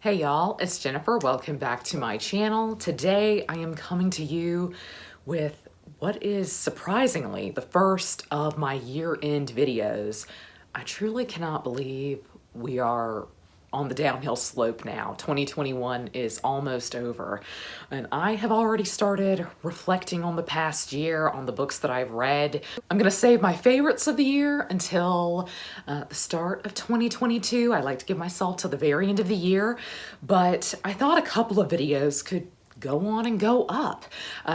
Hey y'all, it's Jennifer. Welcome back to my channel. Today I am coming to you with what is surprisingly the first of my year-end videos. I truly cannot believe we are on the downhill slope now. 2021 is almost over, and I have already started reflecting on the past year, on the books that I've read. I'm gonna save my favorites of the year until the start of 2022. I like to give myself till the very end of the year, but I thought a couple of videos could go on and go up.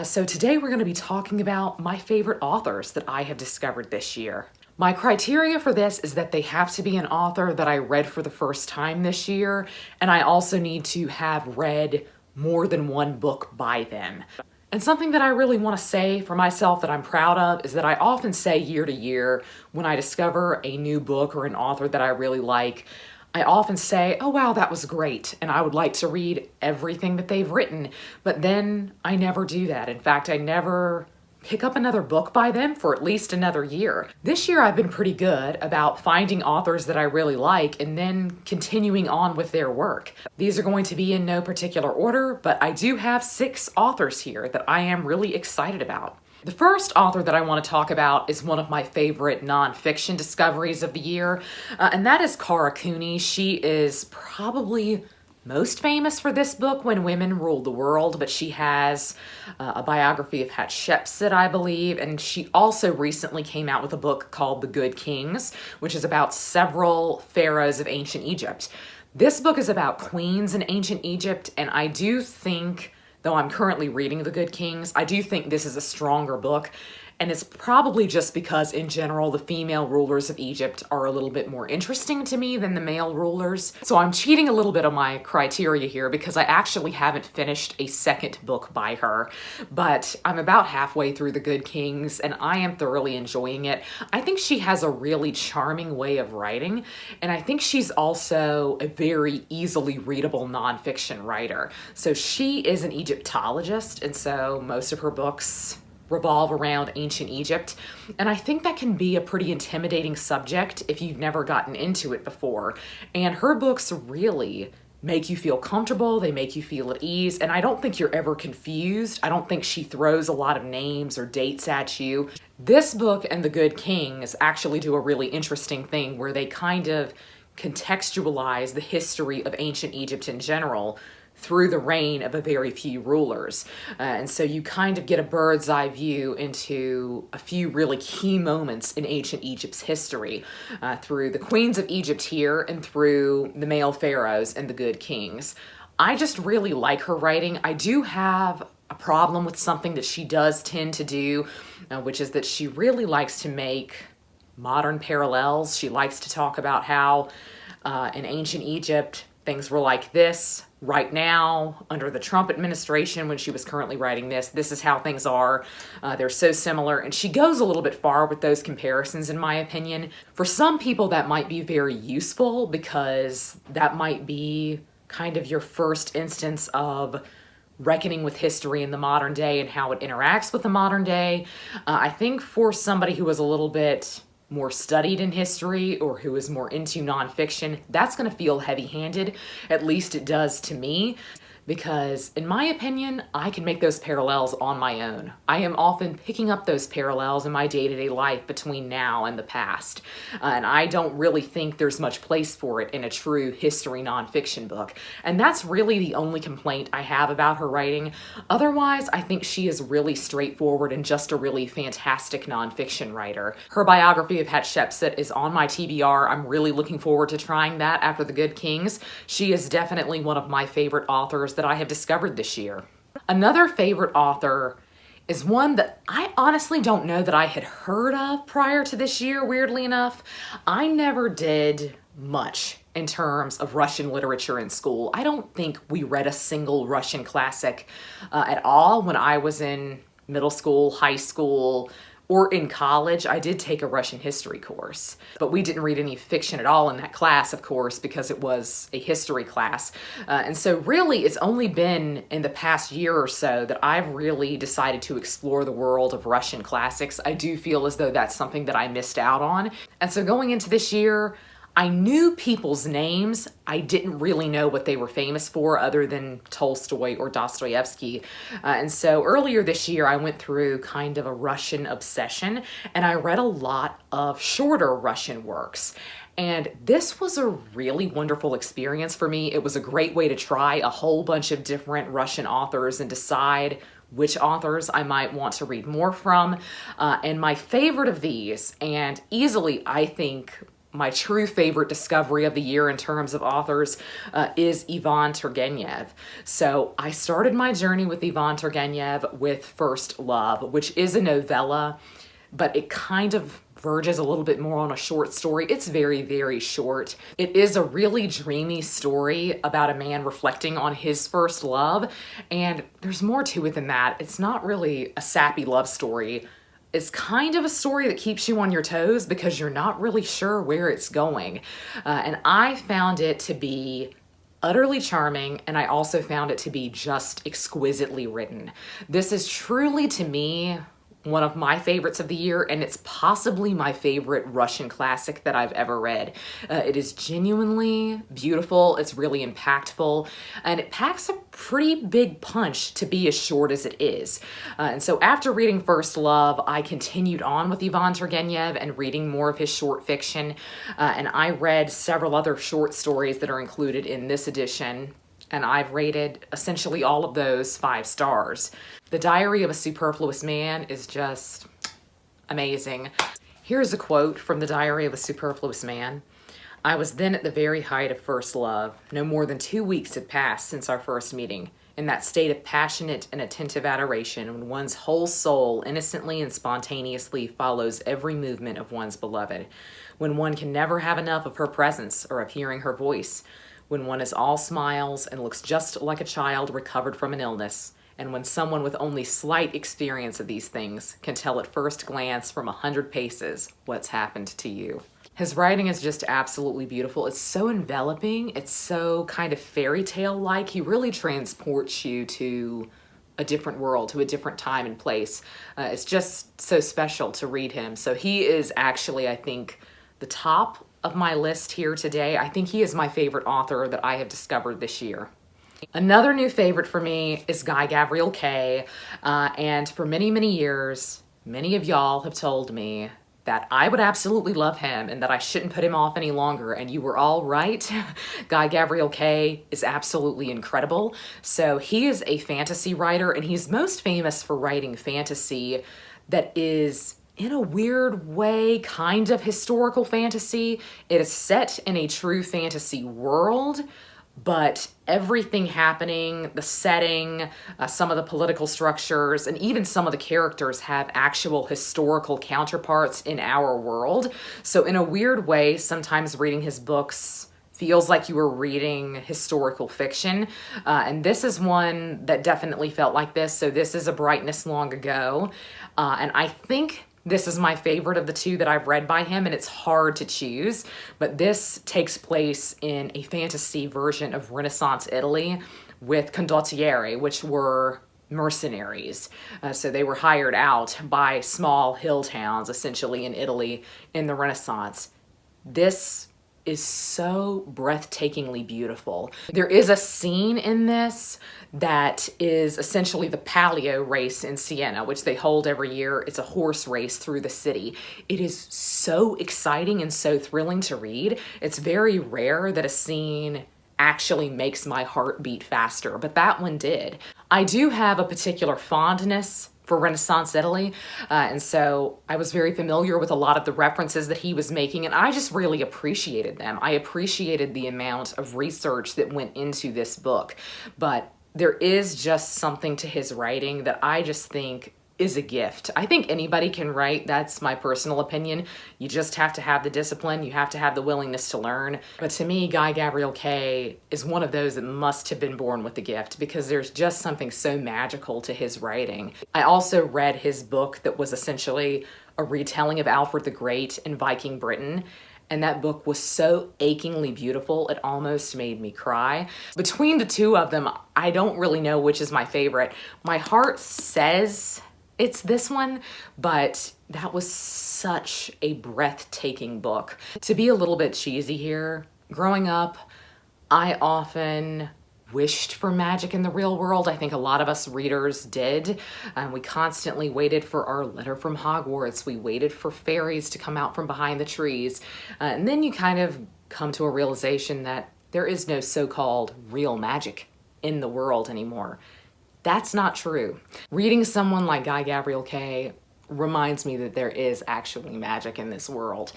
So today we're gonna be talking about my favorite authors that I have discovered this year. My criteria for this is that they have to be an author that I read for the first time this year, and I also need to have read more than one book by them. And something that I really want to say for myself that I'm proud of is that I often say year to year when I discover a new book or an author that I really like, I often say, oh wow, that was great, and I would like to read everything that they've written, but then I never do that. In fact, I never pick up another book by them for at least another year. This year I've been pretty good about finding authors that I really like and then continuing on with their work. These are going to be in no particular order, but I do have 6 authors here that I am really excited about. The first author that I want to talk about is one of my favorite nonfiction discoveries of the year, and that is Cara Cohen. She is probably most famous for this book, When Women Ruled the World, but she has a biography of Hatshepsut, I believe, and she also recently came out with a book called The Good Kings, which is about several pharaohs of ancient Egypt. This book is about queens in ancient Egypt, and I do think, though I'm currently reading The Good Kings, I do think this is a stronger book. And it's probably just because, in general, the female rulers of Egypt are a little bit more interesting to me than the male rulers. So I'm cheating a little bit on my criteria here because I actually haven't finished a second book by her. But I'm about halfway through The Good Kings, and I am thoroughly enjoying it. I think she has a really charming way of writing, and I think she's also a very easily readable nonfiction writer. So she is an Egyptologist, and so most of her books revolve around ancient Egypt, and I think that can be a pretty intimidating subject if you've never gotten into it before. And her books really make you feel comfortable, they make you feel at ease, and I don't think you're ever confused. I don't think she throws a lot of names or dates at you. This book and The Good Kings actually do a really interesting thing where they kind of contextualize the history of ancient Egypt in general through the reign of a very few rulers. And so you kind of get a bird's eye view into a few really key moments in ancient Egypt's history through the queens of Egypt here and through the male pharaohs and the good kings. I just really like her writing. I do have a problem with something that she does tend to do, which is that she really likes to make modern parallels. She likes to talk about how in ancient Egypt, things were like this. Right now, under the Trump administration, when she was currently writing this is how things are. They're so similar, and she goes a little bit far with those comparisons, in my opinion. For some people, that might be very useful because that might be kind of your first instance of reckoning with history in the modern day and how it interacts with the modern day. I think for somebody who is a little bit more studied in history or who is more into nonfiction, that's going to feel heavy-handed. At least it does to me, because in my opinion, I can make those parallels on my own. I am often picking up those parallels in my day-to-day life between now and the past, and I don't really think there's much place for it in a true history nonfiction book. And that's really the only complaint I have about her writing. Otherwise, I think she is really straightforward and just a really fantastic nonfiction writer. Her biography of Hatshepsut is on my TBR. I'm really looking forward to trying that after The Good Kings. She is definitely one of my favorite authors that I have discovered this year. Another favorite author is one that I honestly don't know that I had heard of prior to this year, weirdly enough. I never did much in terms of Russian literature in school. I don't think we read a single Russian classic at all when I was in middle school, high school, or in college. I did take a Russian history course, but we didn't read any fiction at all in that class, of course, because it was a history class. And so really, it's only been in the past year or so that I've really decided to explore the world of Russian classics. I do feel as though that's something that I missed out on. And so going into this year, I knew people's names. I didn't really know what they were famous for other than Tolstoy or Dostoyevsky. And so earlier this year, I went through kind of a Russian obsession, and I read a lot of shorter Russian works. And this was a really wonderful experience for me. It was a great way to try a whole bunch of different Russian authors and decide which authors I might want to read more from. And my favorite of these, and easily I think my true favorite discovery of the year in terms of authors, is Igor Tergenyev. So I started my journey with Igor Tergenyev with First Love, which is a novella, but it kind of verges a little bit more on a short story. It's very, very short. It is a really dreamy story about a man reflecting on his first love, and there's more to it than that. It's not really a sappy love story. It's kind of a story that keeps you on your toes because you're not really sure where it's going. And I found it to be utterly charming, and I also found it to be just exquisitely written. This is truly, to me, one of my favorites of the year, and it's possibly my favorite Russian classic that I've ever read. It is genuinely beautiful, it's really impactful, and it packs a pretty big punch to be as short as it is. And so after reading First Love, I continued on with Igor Tergenyev and reading more of his short fiction, and I read several other short stories that are included in this edition, and I've rated essentially all of those 5 stars. The Diary of a Superfluous Man is just amazing. Here's a quote from The Diary of a Superfluous Man. "I was then at the very height of first love. No more than 2 weeks had passed since our first meeting. In that state of passionate and attentive adoration when one's whole soul innocently and spontaneously follows every movement of one's beloved. When one can never have enough of her presence or of hearing her voice. When one is all smiles and looks just like a child recovered from an illness, and when someone with only slight experience of these things can tell at first glance from 100 paces what's happened to you." His writing is just absolutely beautiful. It's so enveloping. It's so kind of fairy tale-like. He really transports you to a different world, to a different time and place. It's just so special to read him. So he is actually, I think, the top of my list here today. I think he is my favorite author that I have discovered this year. Another new favorite for me is Gabriel Kay, and for many, many years, many of y'all have told me that I would absolutely love him and that I shouldn't put him off any longer, and you were all right. Gabriel Kay is absolutely incredible. So he is a fantasy writer, and he's most famous for writing fantasy that is, in a weird way, kind of historical fantasy. It is set in a true fantasy world, but everything happening, the setting, some of the political structures, and even some of the characters have actual historical counterparts in our world. So in a weird way, sometimes reading his books feels like you were reading historical fiction. And this is one that definitely felt like this. So this is A Brightness Long Ago. And I think this is my favorite of the 2 that I've read by him, and it's hard to choose, but this takes place in a fantasy version of Renaissance Italy with condottieri, which were mercenaries. So they were hired out by small hill towns, essentially, in Italy in the Renaissance. This is so breathtakingly beautiful. There is a scene in this that is essentially the Palio race in Siena, which they hold every year. It's a horse race through the city. It is so exciting and so thrilling to read. It's very rare that a scene actually makes my heart beat faster, but that one did. I do have a particular fondness for Renaissance Italy, and so I was very familiar with a lot of the references that he was making, and I just really appreciated them. I appreciated the amount of research that went into this book, but there is just something to his writing that I just think is a gift. I think anybody can write. That's my personal opinion. You just have to have the discipline. You have to have the willingness to learn. But to me, Gabriel Kay is one of those that must have been born with the gift because there's just something so magical to his writing. I also read his book that was essentially a retelling of Alfred the Great in Viking Britain. And that book was so achingly beautiful, it almost made me cry. Between the 2 of them, I don't really know which is my favorite. My heart says it's this one, but that was such a breathtaking book. To be a little bit cheesy here, growing up, I often wished for magic in the real world. I think a lot of us readers did. We constantly waited for our letter from Hogwarts. We waited for fairies to come out from behind the trees. And then you kind of come to a realization that there is no so-called real magic in the world anymore. That's not true. Reading someone like Gabriel Kay reminds me that there is actually magic in this world.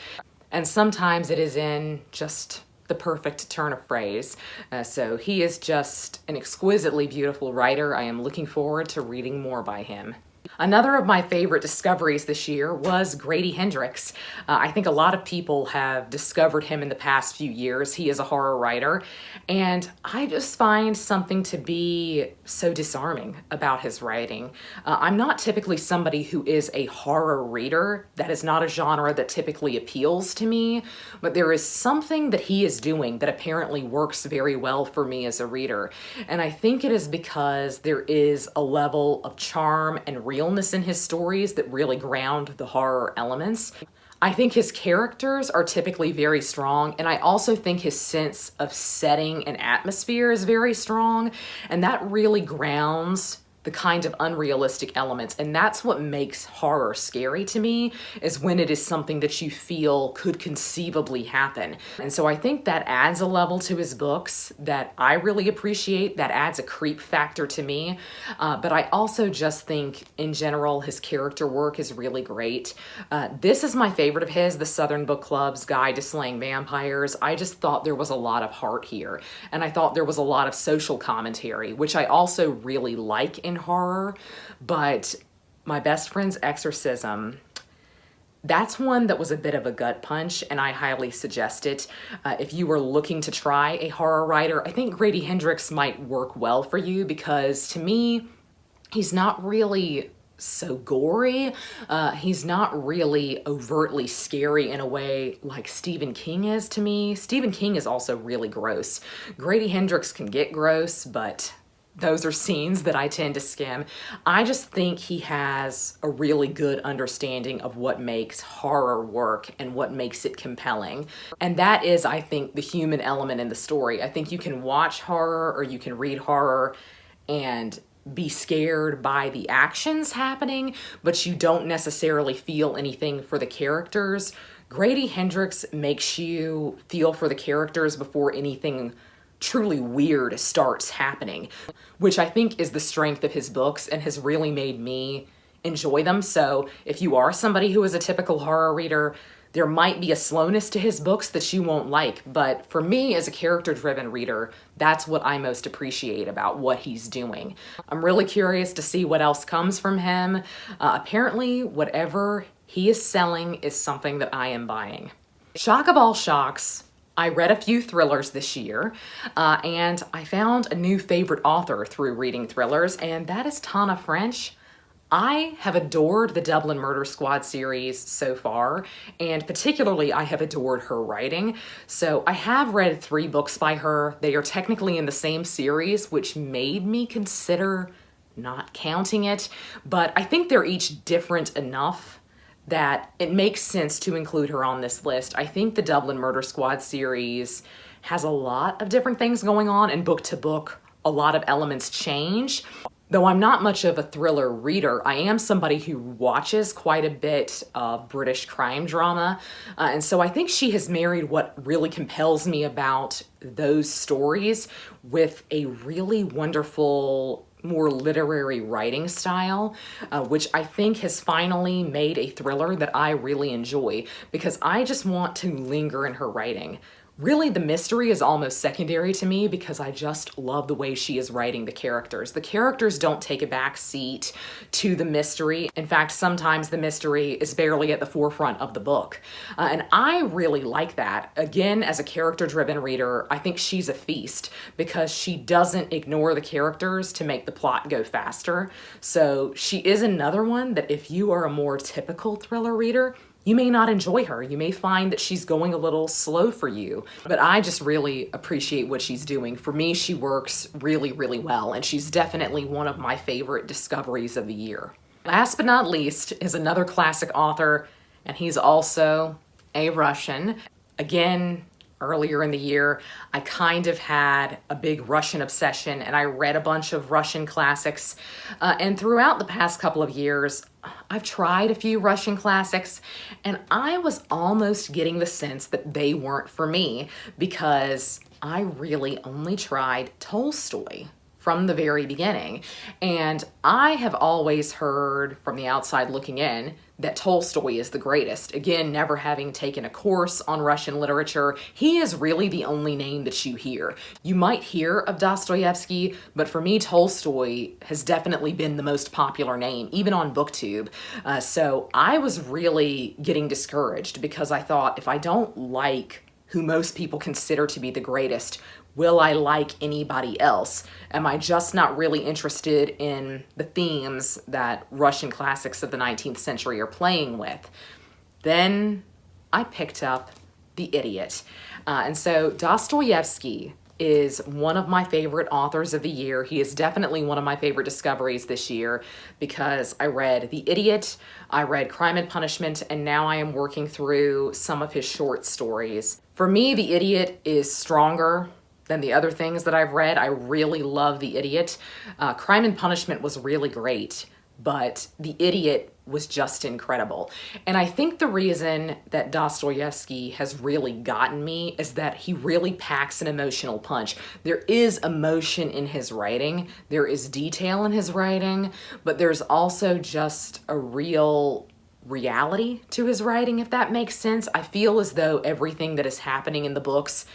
And sometimes it is in just the perfect turn of phrase. So he is just an exquisitely beautiful writer. I am looking forward to reading more by him. Another of my favorite discoveries this year was Grady Hendrix. I think a lot of people have discovered him in the past few years. He is a horror writer, and I just find something to be so disarming about his writing. I'm not typically somebody who is a horror reader. That is not a genre that typically appeals to me, but there is something that he is doing that apparently works very well for me as a reader. And I think it is because there is a level of charm and realness in his stories that really ground the horror elements. I think his characters are typically very strong, and I also think his sense of setting and atmosphere is very strong, and that really grounds the kind of unrealistic elements. And that's what makes horror scary to me, is when it is something that you feel could conceivably happen. And so I think that adds a level to his books that I really appreciate, that adds a creep factor to me. But I also just think in general, his character work is really great. This is my favorite of his, The Southern Book Club's Guide to Slaying Vampires. I just thought there was a lot of heart here. And I thought there was a lot of social commentary, which I also really like in horror. But My Best Friend's Exorcism, that's one that was a bit of a gut punch, and I highly suggest it. If you were looking to try a horror writer, I think Grady Hendrix might work well for you, because to me, he's not really so gory. He's not really overtly scary in a way like Stephen King is to me. Stephen King is also really gross. Grady Hendrix can get gross, but those are scenes that I tend to skim. I just think he has a really good understanding of what makes horror work and what makes it compelling. And that is, I think, the human element in the story. I think you can watch horror or you can read horror and be scared by the actions happening, but you don't necessarily feel anything for the characters. Grady Hendrix makes you feel for the characters before anything truly weird starts happening, which I think is the strength of his books and has really made me enjoy them. So if you are somebody who is a typical horror reader, there might be a slowness to his books that you won't like. But for me, as a character-driven reader, that's what I most appreciate about what he's doing. I'm really curious to see what else comes from him. Apparently, whatever he is selling is something that I am buying. Shock of all shocks, I read a few thrillers this year, and I found a new favorite author through reading thrillers, and that is Tana French. I have adored the Dublin Murder Squad series so far, and particularly I have adored her writing. So I have read 3 books by her. They are technically in the same series, which made me consider not counting it, but I think they're each different enough that it makes sense to include her on this list. I think the Dublin Murder Squad series has a lot of different things going on, and book to book, a lot of elements change. Though I'm not much of a thriller reader, I am somebody who watches quite a bit of British crime drama. And so I think she has married what really compels me about those stories with a really wonderful, more literary writing style, which I think has finally made a thriller that I really enjoy, because I just want to linger in her writing. Really, the mystery is almost secondary to me because I just love the way she is writing the characters. The characters don't take a back seat to the mystery. In fact, sometimes the mystery is barely at the forefront of the book. And I really like that. Again, as a character-driven reader, I think she's a feast because she doesn't ignore the characters to make the plot go faster. So she is another one that if you are a more typical thriller reader, you may not enjoy her. You may find that she's going a little slow for you, but I just really appreciate what she's doing. For me, she works really, really well, and she's definitely one of my favorite discoveries of the year. Last but not least is another classic author, and he's also a Russian. Again, earlier in the year, I kind of had a big Russian obsession, and I read a bunch of Russian classics. And throughout the past couple of years, I've tried a few Russian classics, and I was almost getting the sense that they weren't for me because I really only tried Tolstoy from the very beginning. And I have always heard from the outside looking in that Tolstoy is the greatest. Again, never having taken a course on Russian literature, he is really the only name that you hear. You might hear of Dostoyevsky, but for me, Tolstoy has definitely been the most popular name, even on BookTube. So I was really getting discouraged because I thought, if I don't like who most people consider to be the greatest, will I like anybody else? Am I just not really interested in the themes that Russian classics of the 19th century are playing with? Then I picked up The Idiot. And so Dostoyevsky is one of my favorite authors of the year. He is definitely one of my favorite discoveries this year because I read The Idiot, I read Crime and Punishment, and now I am working through some of his short stories. For me, The Idiot is stronger than the other things that I've read. I really love The Idiot. Crime and Punishment was really great, but The Idiot was just incredible. And I think the reason that Dostoyevsky has really gotten me is that he really packs an emotional punch. There is emotion in his writing, there is detail in his writing, but there's also just a real reality to his writing, if that makes sense. I feel as though everything that is happening in the books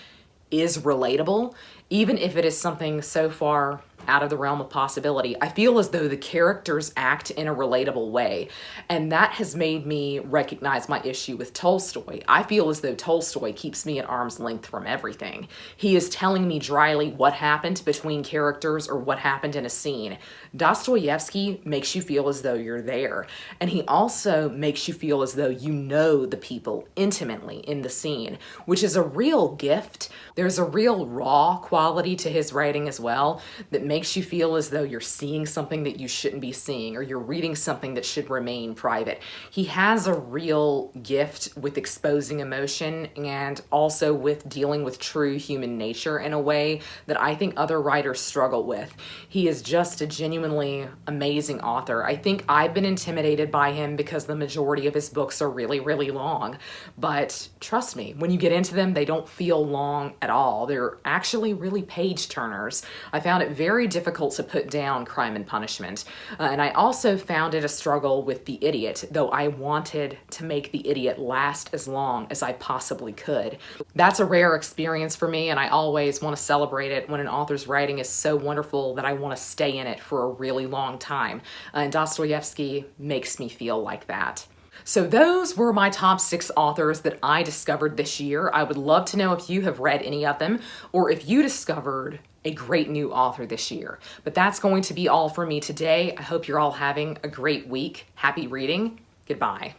is relatable, even if it is something so far out of the realm of possibility. I feel as though the characters act in a relatable way, and that has made me recognize my issue with Tolstoy. I feel as though Tolstoy keeps me at arm's length from everything. He is telling me dryly what happened between characters or what happened in a scene. Dostoyevsky makes you feel as though you're there, and he also makes you feel as though you know the people intimately in the scene, which is a real gift. There's a real raw quality to his writing as well that makes you feel as though you're seeing something that you shouldn't be seeing, or you're reading something that should remain private. He has a real gift with exposing emotion and also with dealing with true human nature in a way that I think other writers struggle with. He is just a genuinely amazing author. I think I've been intimidated by him because the majority of his books are really, really long. But trust me, when you get into them, they don't feel long at all. They're actually really page turners. I found it very difficult to put down Crime and Punishment. And I also found it a struggle with The Idiot, though I wanted to make The Idiot last as long as I possibly could. That's a rare experience for me, and I always want to celebrate it when an author's writing is so wonderful that I want to stay in it for a really long time. And Dostoyevsky makes me feel like that. So those were my top 6 authors that I discovered this year. I would love to know if you have read any of them, or if you discovered a great new author this year. But that's going to be all for me today. I hope you're all having a great week. Happy reading. Goodbye.